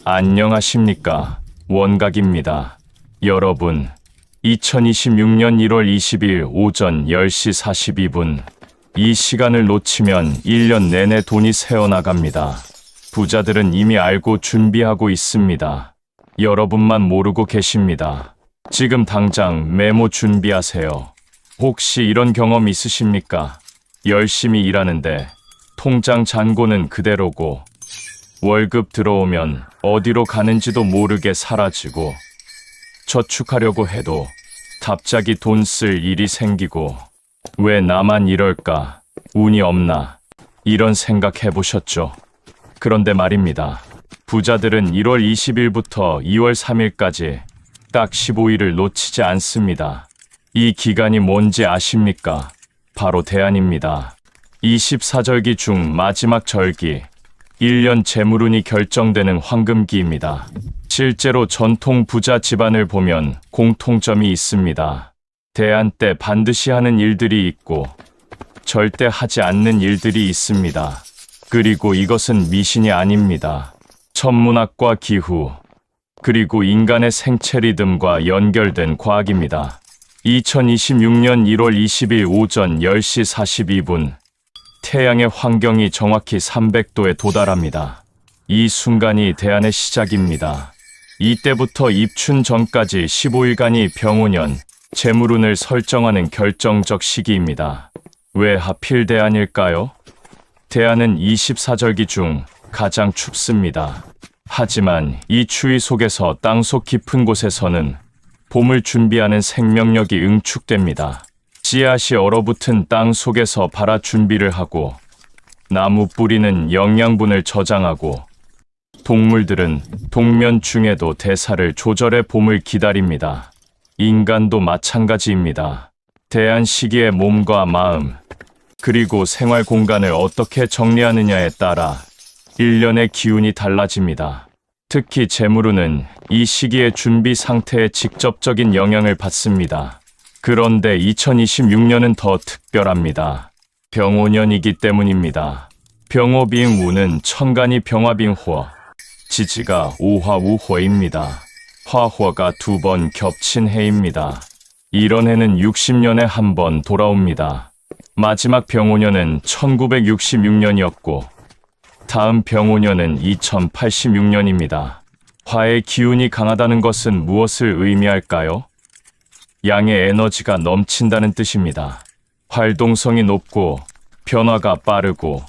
안녕하십니까. 원각입니다. 여러분, 2026년 1월 20일 오전 10시 42분. 이 시간을 놓치면 1년 내내 돈이 새어나갑니다. 부자들은 이미 알고 준비하고 있습니다. 여러분만 모르고 계십니다. 지금 당장 메모 준비하세요. 혹시 이런 경험 있으십니까? 열심히 일하는데 통장 잔고는 그대로고 월급 들어오면 어디로 가는지도 모르게 사라지고 저축하려고 해도 갑자기 돈 쓸 일이 생기고 왜 나만 이럴까? 운이 없나? 이런 생각 해보셨죠? 그런데 말입니다. 부자들은 1월 20일부터 2월 3일까지 딱 15일을 놓치지 않습니다. 이 기간이 뭔지 아십니까? 바로 대안입니다. 24절기 중 마지막 절기, 1년 재물운이 결정되는 황금기입니다. 실제로 전통 부자 집안을 보면 공통점이 있습니다. 대안 때 반드시 하는 일들이 있고 절대 하지 않는 일들이 있습니다. 그리고 이것은 미신이 아닙니다. 천문학과 기후, 그리고 인간의 생체 리듬과 연결된 과학입니다. 2026년 1월 20일 오전 10시 42분, 태양의 환경이 정확히 300도에 도달합니다. 이 순간이 대안의 시작입니다. 이때부터 입춘 전까지 15일간이 병오년, 재물운을 설정하는 결정적 시기입니다. 왜 하필 대안일까요? 대안은 24절기 중 가장 춥습니다. 하지만 이 추위 속에서 땅속 깊은 곳에서는 봄을 준비하는 생명력이 응축됩니다. 씨앗이 얼어붙은 땅 속에서 발화 준비를 하고 나무 뿌리는 영양분을 저장하고 동물들은 동면 중에도 대사를 조절해 봄을 기다립니다. 인간도 마찬가지입니다. 대안 시기의 몸과 마음, 그리고 생활 공간을 어떻게 정리하느냐에 따라 1년의 기운이 달라집니다. 특히 재물운은 이 시기의 준비 상태에 직접적인 영향을 받습니다. 그런데 2026년은 더 특별합니다. 병오년이기 때문입니다. 병오빙 우는 천간이 병화빙 호, 지지가 오화우호입니다. 화호가 2번 겹친 해입니다. 이런 해는 60년에 한 번 돌아옵니다. 마지막 병오년은 1966년이었고 다음 병오년은 2086년입니다. 화의 기운이 강하다는 것은 무엇을 의미할까요? 양의 에너지가 넘친다는 뜻입니다. 활동성이 높고 변화가 빠르고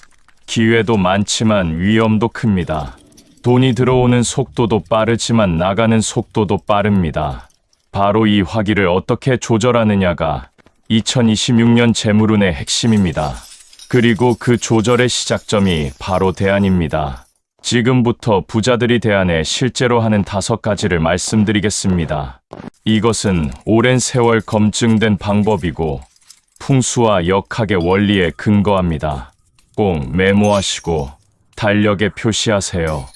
기회도 많지만 위험도 큽니다. 돈이 들어오는 속도도 빠르지만 나가는 속도도 빠릅니다. 바로 이 화기를 어떻게 조절하느냐가 2026년 재물운의 핵심입니다. 그리고 그 조절의 시작점이 바로 대안입니다. 지금부터 부자들이 대안에 실제로 하는 5가지를 말씀드리겠습니다. 이것은 오랜 세월 검증된 방법이고 풍수와 역학의 원리에 근거합니다. 꼭 메모하시고 달력에 표시하세요.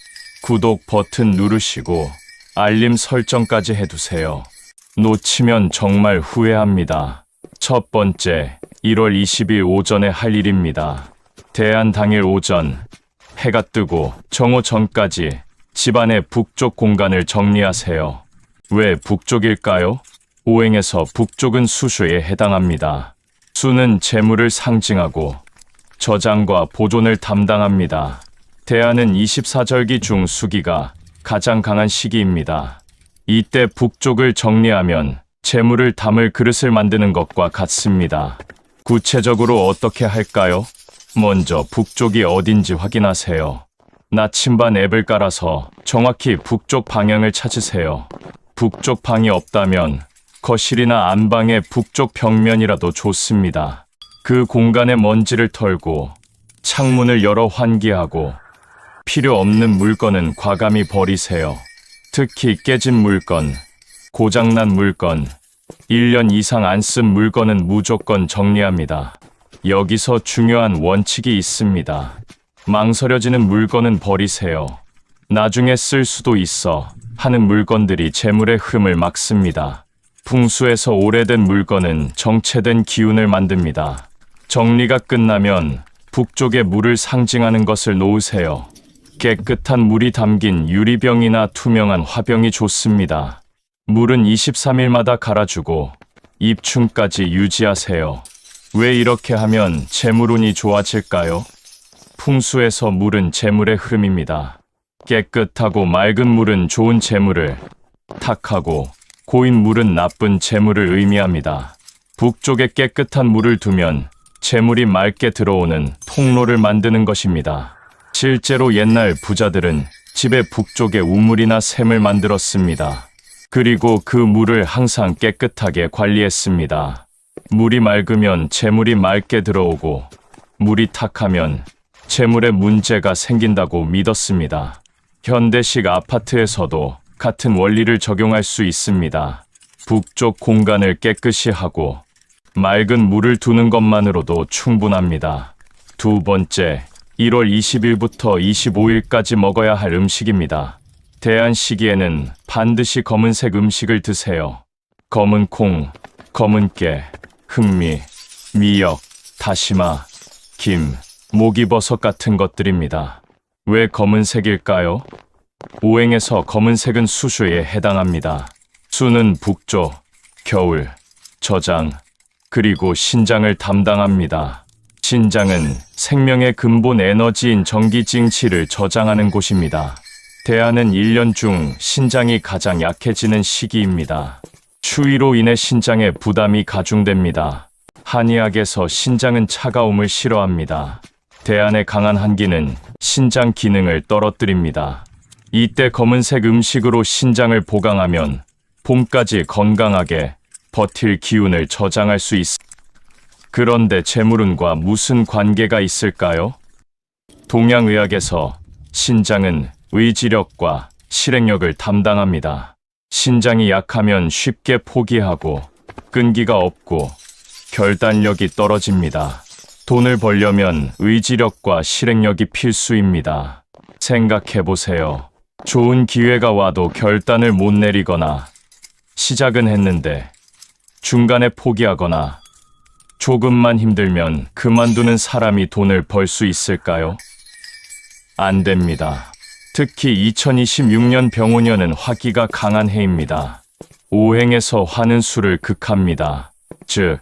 구독 버튼 누르시고 알림 설정까지 해두세요. 놓치면 정말 후회합니다. 첫 번째, 1월 20일 오전에 할 일입니다. 대안 당일 오전, 해가 뜨고 정오 전까지 집안의 북쪽 공간을 정리하세요. 왜 북쪽일까요? 오행에서 북쪽은 수수에 해당합니다. 수는 재물을 상징하고 저장과 보존을 담당합니다. 대안은 24절기 중 수기가 가장 강한 시기입니다. 이때 북쪽을 정리하면 재물을 담을 그릇을 만드는 것과 같습니다. 구체적으로 어떻게 할까요? 먼저 북쪽이 어딘지 확인하세요. 나침반 앱을 깔아서 정확히 북쪽 방향을 찾으세요. 북쪽 방이 없다면 거실이나 안방의 북쪽 벽면이라도 좋습니다. 그 공간의 먼지를 털고 창문을 열어 환기하고 필요 없는 물건은 과감히 버리세요. 특히 깨진 물건, 고장난 물건, 1년 이상 안 쓴 물건은 무조건 정리합니다. 여기서 중요한 원칙이 있습니다. 망설여지는 물건은 버리세요. 나중에 쓸 수도 있어 하는 물건들이 재물의 흐름을 막습니다. 풍수에서 오래된 물건은 정체된 기운을 만듭니다. 정리가 끝나면 북쪽에 물을 상징하는 것을 놓으세요. 깨끗한 물이 담긴 유리병이나 투명한 화병이 좋습니다. 물은 23일마다 갈아주고 입춘까지 유지하세요. 왜 이렇게 하면 재물운이 좋아질까요? 풍수에서 물은 재물의 흐름입니다. 깨끗하고 맑은 물은 좋은 재물을, 탁하고 고인 물은 나쁜 재물을 의미합니다. 북쪽에 깨끗한 물을 두면 재물이 맑게 들어오는 통로를 만드는 것입니다. 실제로 옛날 부자들은 집의 북쪽에 우물이나 샘을 만들었습니다. 그리고 그 물을 항상 깨끗하게 관리했습니다. 물이 맑으면 재물이 맑게 들어오고 물이 탁하면 재물에 문제가 생긴다고 믿었습니다. 현대식 아파트에서도 같은 원리를 적용할 수 있습니다. 북쪽 공간을 깨끗이 하고 맑은 물을 두는 것만으로도 충분합니다. 두 번째, 1월 20일부터 25일까지 먹어야 할 음식입니다. 대안 시기에는 반드시 검은색 음식을 드세요. 검은 콩, 검은 깨, 흑미, 미역, 다시마, 김, 목이버섯 같은 것들입니다. 왜 검은색일까요? 오행에서 검은색은 수수에 해당합니다. 수는 북조, 겨울, 저장, 그리고 신장을 담당합니다. 신장은 생명의 근본 에너지인 전기징치를 저장하는 곳입니다. 대안은 1년 중 신장이 가장 약해지는 시기입니다. 추위로 인해 신장에 부담이 가중됩니다. 한의학에서 신장은 차가움을 싫어합니다. 대안의 강한 한기는 신장 기능을 떨어뜨립니다. 이때 검은색 음식으로 신장을 보강하면 봄까지 건강하게 버틸 기운을 저장할 수 있습니다. 그런데 재물운과 무슨 관계가 있을까요? 동양의학에서 신장은 의지력과 실행력을 담당합니다. 신장이 약하면 쉽게 포기하고 끈기가 없고 결단력이 떨어집니다. 돈을 벌려면 의지력과 실행력이 필수입니다. 생각해보세요. 좋은 기회가 와도 결단을 못 내리거나 시작은 했는데 중간에 포기하거나 조금만 힘들면 그만두는 사람이 돈을 벌 수 있을까요? 안 됩니다. 특히 2026년 병오년은 화기가 강한 해입니다. 오행에서 화는 수를 극합니다. 즉,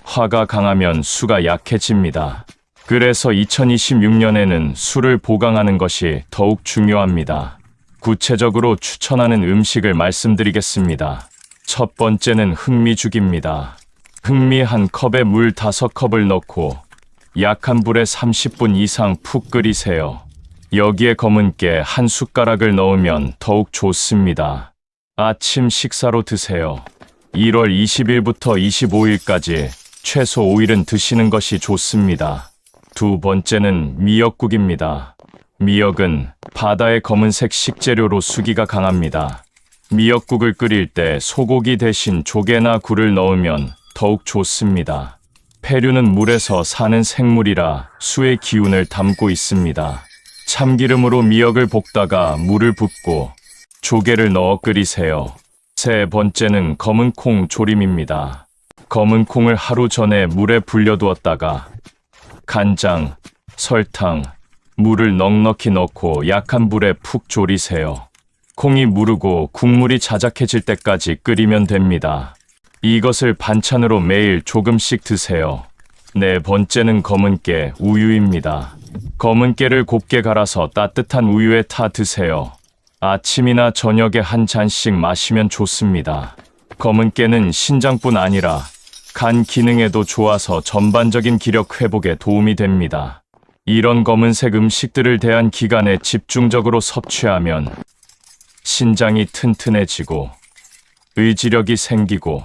화가 강하면 수가 약해집니다. 그래서 2026년에는 수를 보강하는 것이 더욱 중요합니다. 구체적으로 추천하는 음식을 말씀드리겠습니다. 첫 번째는 흑미죽입니다. 흑미 한 컵에 물 5컵을 넣고 약한 불에 30분 이상 푹 끓이세요. 여기에 검은 깨 한 숟가락을 넣으면 더욱 좋습니다. 아침 식사로 드세요. 1월 20일부터 25일까지 최소 5일은 드시는 것이 좋습니다. 두 번째는 미역국입니다. 미역은 바다의 검은색 식재료로 수기가 강합니다. 미역국을 끓일 때 소고기 대신 조개나 굴을 넣으면 더욱 좋습니다. 폐류는 물에서 사는 생물이라 수의 기운을 담고 있습니다. 참기름으로 미역을 볶다가 물을 붓고 조개를 넣어 끓이세요. 세 번째는 검은 콩 조림입니다. 검은 콩을 하루 전에 물에 불려두었다가 간장, 설탕, 물을 넉넉히 넣고 약한 불에 푹 졸이세요. 콩이 무르고 국물이 자작해질 때까지 끓이면 됩니다. 이것을 반찬으로 매일 조금씩 드세요. 네 번째는 검은 깨 우유입니다. 검은 깨를 곱게 갈아서 따뜻한 우유에 타 드세요. 아침이나 저녁에 한 잔씩 마시면 좋습니다. 검은 깨는 신장뿐 아니라 간 기능에도 좋아서 전반적인 기력 회복에 도움이 됩니다. 이런 검은색 음식들을 대한 기간에 집중적으로 섭취하면 신장이 튼튼해지고 의지력이 생기고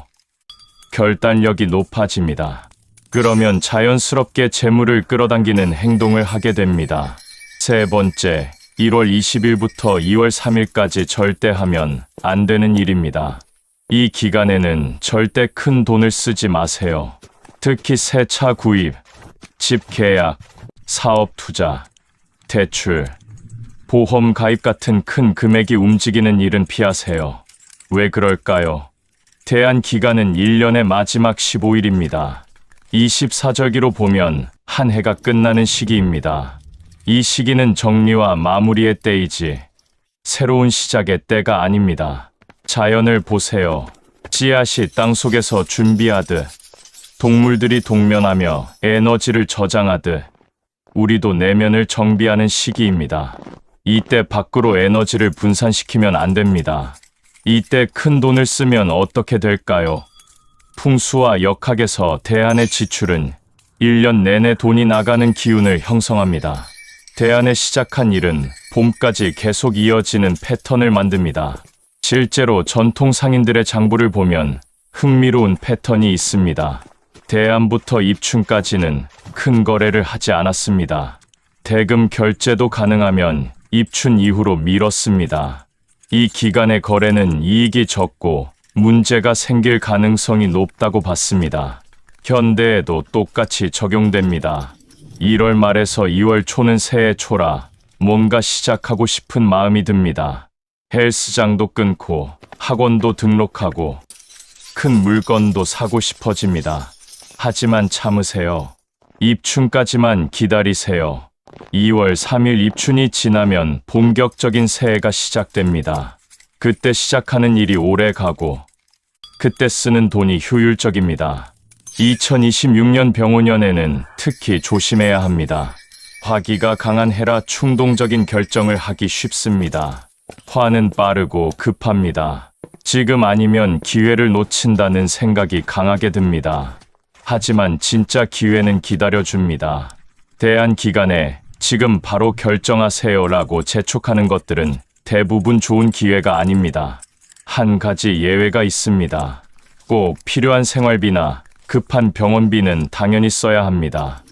결단력이 높아집니다. 그러면 자연스럽게 재물을 끌어당기는 행동을 하게 됩니다. 세 번째, 1월 20일부터 2월 3일까지 절대 하면 안 되는 일입니다. 이 기간에는 절대 큰 돈을 쓰지 마세요. 특히 새 차 구입, 집 계약, 사업 투자, 대출, 보험 가입 같은 큰 금액이 움직이는 일은 피하세요. 왜 그럴까요? 대안 기간은 1년의 마지막 15일입니다. 24절기로 보면 한 해가 끝나는 시기입니다. 이 시기는 정리와 마무리의 때이지 새로운 시작의 때가 아닙니다. 자연을 보세요. 씨앗이 땅속에서 준비하듯, 동물들이 동면하며 에너지를 저장하듯 우리도 내면을 정비하는 시기입니다. 이때 밖으로 에너지를 분산시키면 안 됩니다. 이때 큰 돈을 쓰면 어떻게 될까요? 풍수와 역학에서 대안의 지출은 1년 내내 돈이 나가는 기운을 형성합니다. 대안에 시작한 일은 봄까지 계속 이어지는 패턴을 만듭니다. 실제로 전통 상인들의 장부를 보면 흥미로운 패턴이 있습니다. 대안부터 입춘까지는 큰 거래를 하지 않았습니다. 대금 결제도 가능하면 입춘 이후로 미뤘습니다. 이 기간의 거래는 이익이 적고 문제가 생길 가능성이 높다고 봤습니다. 현대에도 똑같이 적용됩니다. 1월 말에서 2월 초는 새해 초라 뭔가 시작하고 싶은 마음이 듭니다. 헬스장도 끊고 학원도 등록하고 큰 물건도 사고 싶어집니다. 하지만 참으세요. 입춘까지만 기다리세요. 2월 3일 입춘이 지나면 본격적인 새해가 시작됩니다. 그때 시작하는 일이 오래 가고 그때 쓰는 돈이 효율적입니다. 2026년 병오년에는 특히 조심해야 합니다. 화기가 강한 해라 충동적인 결정을 하기 쉽습니다. 화는 빠르고 급합니다. 지금 아니면 기회를 놓친다는 생각이 강하게 듭니다. 하지만 진짜 기회는 기다려줍니다. 대안 기간에 지금 바로 결정하세요라고 재촉하는 것들은 대부분 좋은 기회가 아닙니다. 한 가지 예외가 있습니다. 꼭 필요한 생활비나 급한 병원비는 당연히 써야 합니다.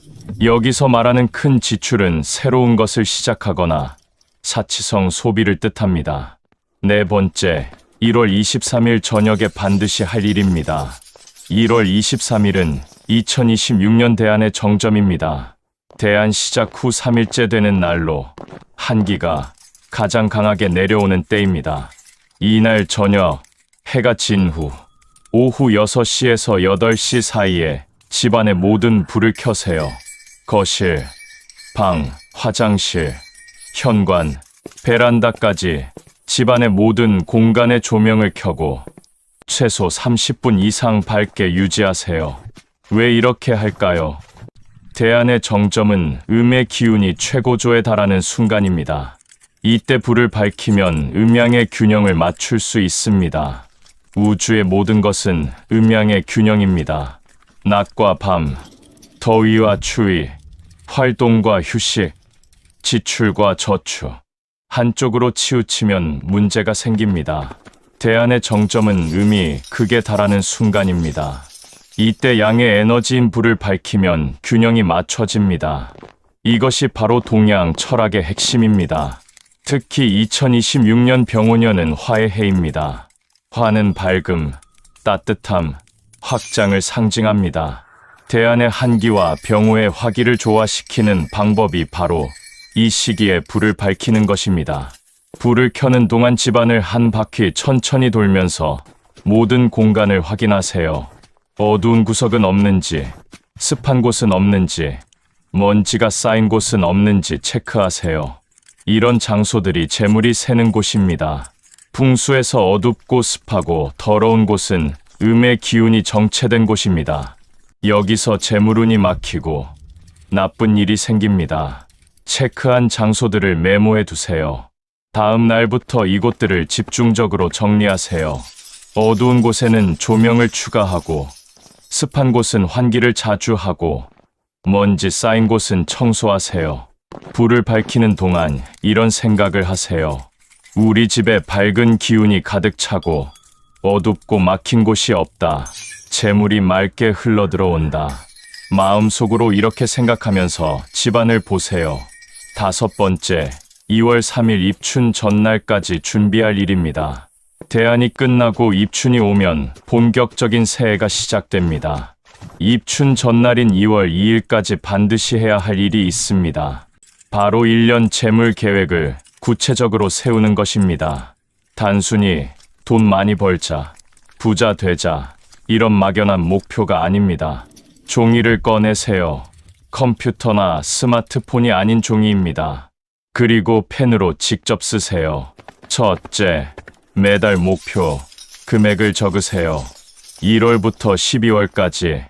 여기서 말하는 큰 지출은 새로운 것을 시작하거나 사치성 소비를 뜻합니다. 네 번째, 1월 23일 저녁에 반드시 할 일입니다. 1월 23일은 2026년 대안의 정점입니다. 대안 시작 후 3일째 되는 날로 한기가 가장 강하게 내려오는 때입니다. 이날 저녁, 해가 진 후 오후 6시에서 8시 사이에 집안의 모든 불을 켜세요. 거실, 방, 화장실, 현관, 베란다까지 집안의 모든 공간의 조명을 켜고 최소 30분 이상 밝게 유지하세요. 왜 이렇게 할까요? 대안의 정점은 음의 기운이 최고조에 달하는 순간입니다. 이때 불을 밝히면 음양의 균형을 맞출 수 있습니다. 우주의 모든 것은 음양의 균형입니다. 낮과 밤, 더위와 추위, 활동과 휴식, 지출과 저축. 한쪽으로 치우치면 문제가 생깁니다. 대안의 정점은 음이 극에 달하는 순간입니다. 이때 양의 에너지인 불을 밝히면 균형이 맞춰집니다. 이것이 바로 동양 철학의 핵심입니다. 특히 2026년 병오년은 화의 해입니다. 화는 밝음, 따뜻함, 확장을 상징합니다. 대안의 한기와 병오의 화기를 조화시키는 방법이 바로 이 시기에 불을 밝히는 것입니다. 불을 켜는 동안 집안을 한 바퀴 천천히 돌면서 모든 공간을 확인하세요. 어두운 구석은 없는지, 습한 곳은 없는지, 먼지가 쌓인 곳은 없는지 체크하세요. 이런 장소들이 재물이 새는 곳입니다. 풍수에서 어둡고 습하고 더러운 곳은 음의 기운이 정체된 곳입니다. 여기서 재물운이 막히고 나쁜 일이 생깁니다. 체크한 장소들을 메모해 두세요. 다음 날부터 이곳들을 집중적으로 정리하세요. 어두운 곳에는 조명을 추가하고 습한 곳은 환기를 자주 하고 먼지 쌓인 곳은 청소하세요. 불을 밝히는 동안 이런 생각을 하세요. 우리 집에 밝은 기운이 가득 차고 어둡고 막힌 곳이 없다. 재물이 맑게 흘러들어온다. 마음속으로 이렇게 생각하면서 집안을 보세요. 5번째, 2월 3일 입춘 전날까지 준비할 일입니다. 대안이 끝나고 입춘이 오면 본격적인 새해가 시작됩니다. 입춘 전날인 2월 2일까지 반드시 해야 할 일이 있습니다. 바로 1년 재물 계획을 구체적으로 세우는 것입니다. 단순히 돈 많이 벌자, 부자 되자, 이런 막연한 목표가 아닙니다. 종이를 꺼내세요. 컴퓨터나 스마트폰이 아닌 종이입니다. 그리고 펜으로 직접 쓰세요. 첫째, 매달 목표, 금액을 적으세요. 1월부터 12월까지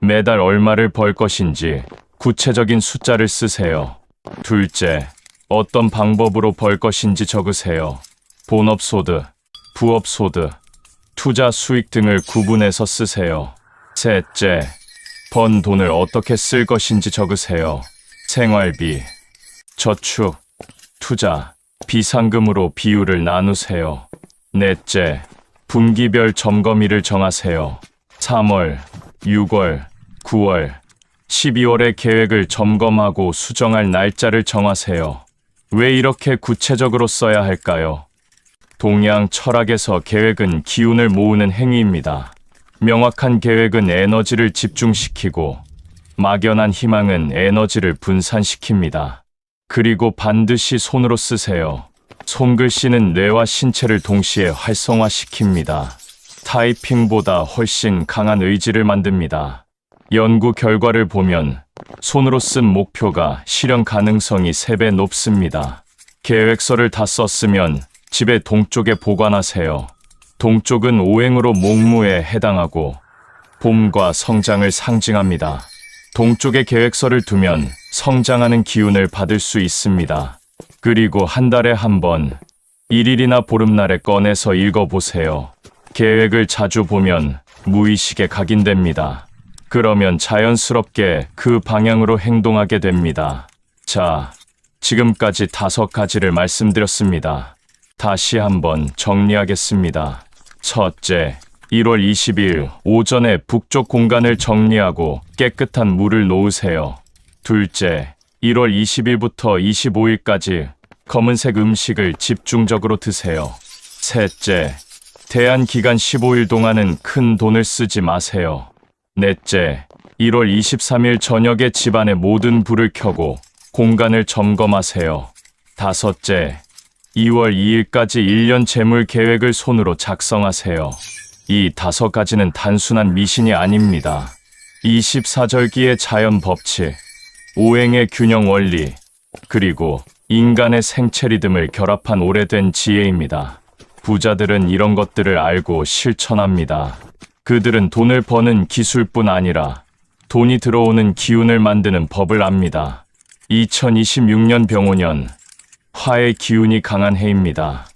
매달 얼마를 벌 것인지 구체적인 숫자를 쓰세요. 둘째, 어떤 방법으로 벌 것인지 적으세요. 본업소득, 부업소득, 투자 수익 등을 구분해서 쓰세요. 셋째, 번 돈을 어떻게 쓸 것인지 적으세요. 생활비, 저축, 투자, 비상금으로 비율을 나누세요. 넷째, 분기별 점검일을 정하세요. 3월, 6월, 9월, 12월의 계획을 점검하고 수정할 날짜를 정하세요. 왜 이렇게 구체적으로 써야 할까요? 동양 철학에서 계획은 기운을 모으는 행위입니다. 명확한 계획은 에너지를 집중시키고 막연한 희망은 에너지를 분산시킵니다. 그리고 반드시 손으로 쓰세요. 손글씨는 뇌와 신체를 동시에 활성화시킵니다. 타이핑보다 훨씬 강한 의지를 만듭니다. 연구 결과를 보면 손으로 쓴 목표가 실현 가능성이 3배 높습니다. 계획서를 다 썼으면 집의 동쪽에 보관하세요. 동쪽은 오행으로 목무에 해당하고 봄과 성장을 상징합니다. 동쪽에 계획서를 두면 성장하는 기운을 받을 수 있습니다. 그리고 한 달에 한 번, 일일이나 보름날에 꺼내서 읽어보세요. 계획을 자주 보면 무의식에 각인됩니다. 그러면 자연스럽게 그 방향으로 행동하게 됩니다. 자, 지금까지 5가지를 말씀드렸습니다. 다시 한번 정리하겠습니다. 첫째, 1월 20일 오전에 북쪽 공간을 정리하고 깨끗한 물을 놓으세요. 둘째, 1월 20일부터 25일까지 검은색 음식을 집중적으로 드세요. 셋째, 대한 기간 15일 동안은 큰 돈을 쓰지 마세요. 넷째, 1월 23일 저녁에 집안의 모든 불을 켜고 공간을 점검하세요. 다섯째, 2월 2일까지 1년 재물 계획을 손으로 작성하세요. 이 5가지는 단순한 미신이 아닙니다. 24절기의 자연 법칙, 오행의 균형 원리, 그리고 인간의 생체 리듬을 결합한 오래된 지혜입니다. 부자들은 이런 것들을 알고 실천합니다. 그들은 돈을 버는 기술뿐 아니라 돈이 들어오는 기운을 만드는 법을 압니다. 2026년 병오년, 화의 기운이 강한 해입니다.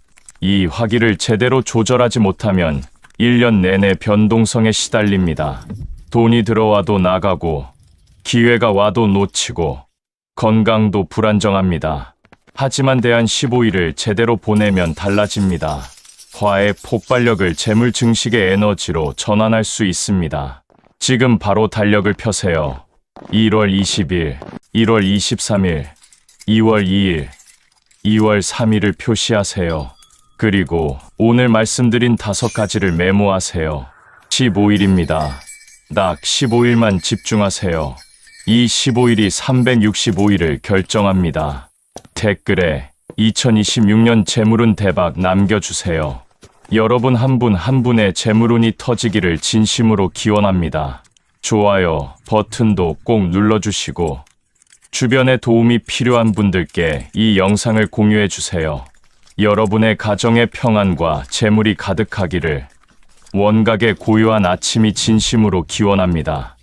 이 화기를 제대로 조절하지 못하면 1년 내내 변동성에 시달립니다. 돈이 들어와도 나가고, 기회가 와도 놓치고, 건강도 불안정합니다. 하지만 대한 15일을 제대로 보내면 달라집니다. 화의 폭발력을 재물 증식의 에너지로 전환할 수 있습니다. 지금 바로 달력을 펴세요. 1월 20일, 1월 23일, 2월 2일, 2월 3일을 표시하세요. 그리고 오늘 말씀드린 5가지를 메모하세요. 15일입니다. 딱 15일만 집중하세요. 이 15일이 365일을 결정합니다. 댓글에 2026년 재물운 대박 남겨주세요. 여러분 한 분 한 분의 재물운이 터지기를 진심으로 기원합니다. 좋아요 버튼도 꼭 눌러주시고 주변에 도움이 필요한 분들께 이 영상을 공유해주세요. 여러분의 가정의 평안과 재물이 가득하기를 원각의 고요한 아침이 진심으로 기원합니다.